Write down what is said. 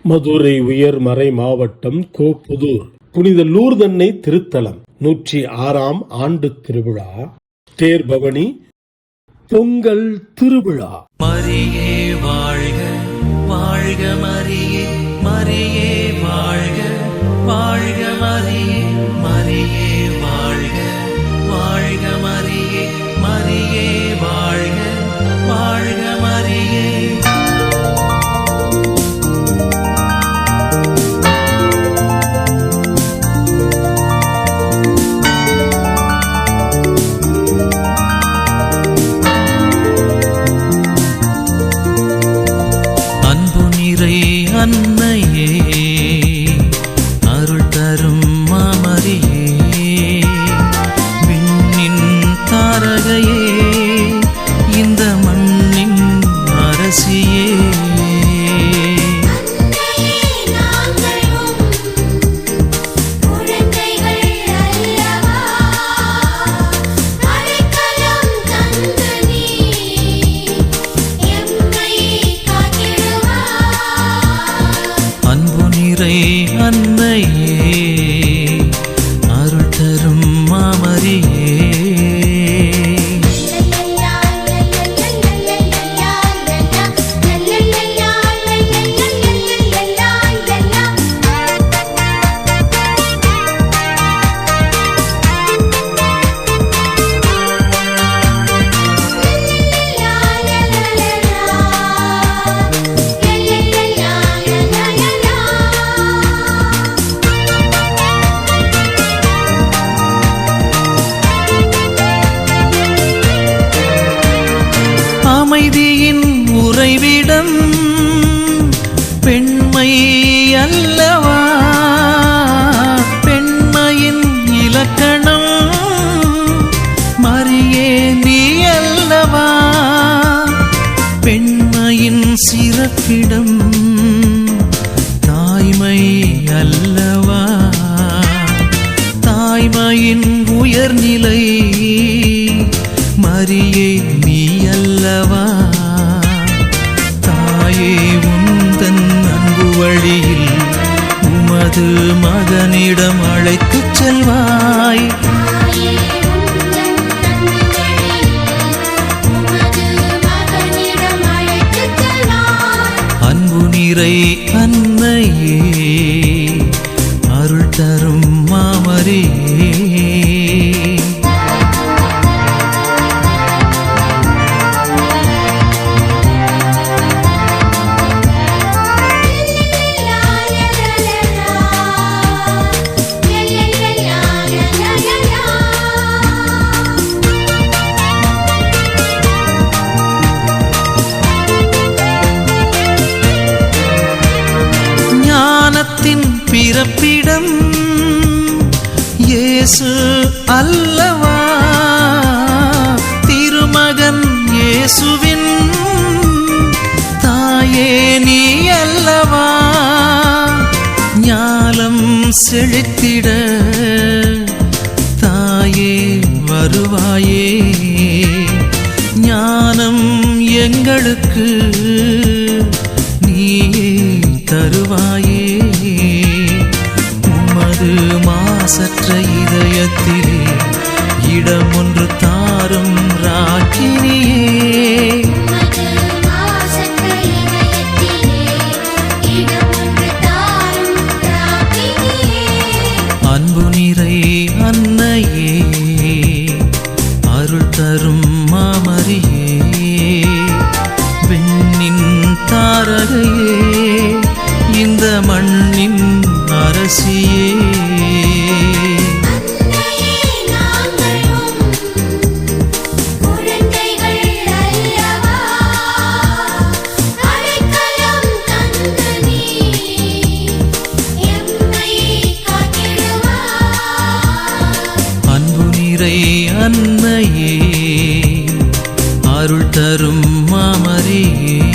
மதுரை உயர்மறை மாவட்டம் கோப்புதூர் புனித லூர்தன்னை திருத்தலம் 106ஆம் ஆண்டு திருவிழா தேர்பவனி பொங்கல் திருவிழா. மரியே வாழ்க வாழ்க மரியே மரியே வாழ்க வாழ்க மரியே மரியே வாழ்க வாழ்க மரியே மரியே வாழ்க வாழ்க மரியே. அன்னையே அருள் தரும் மாமரியே விண்ணின் தாரகையே இந்த மண்ணின் அரசியே அன்னையே அருள் தரும் மாமரியே. அமைதியின் உறைவிடம் பெண்மை அல்லவா, பெண்மையின் இலக்கணம் மரியே நீ அல்லவா, பெண்மையின் சிறப்பிடம் தாய்மை அல்லவா, தாய்மையின் உயர்நிலை மரியே நீ அல்லவா, தாயே உந்தன் அன்பு வழியில் உமது மகனிடம் அழைத்துச் செல்வாய். அன்பு நிறை அன்னையே அருள் தரும் மாமரியே. பிறப்பிடம் இயேசு அல்லவா, திருமகன் இயேசுவின் தாயே நீ அல்லவா, ஞாலம் செழித்திட தாயே வருவாயே, ஞானம் எங்களுக்கு நீயே தருவாயே, உமது மாசற்ற இதயத்திலே இடம் ஒன்று தாரும் ராக்கினியே. அன்பு நிறை அன்னையே அருள் தரும் மாமரியே விண்ணின் தாரகையே இந்த மண்ணின் அரசியே. அன்பு நிறை அன்னையே அருள் தரும் மாமரியே.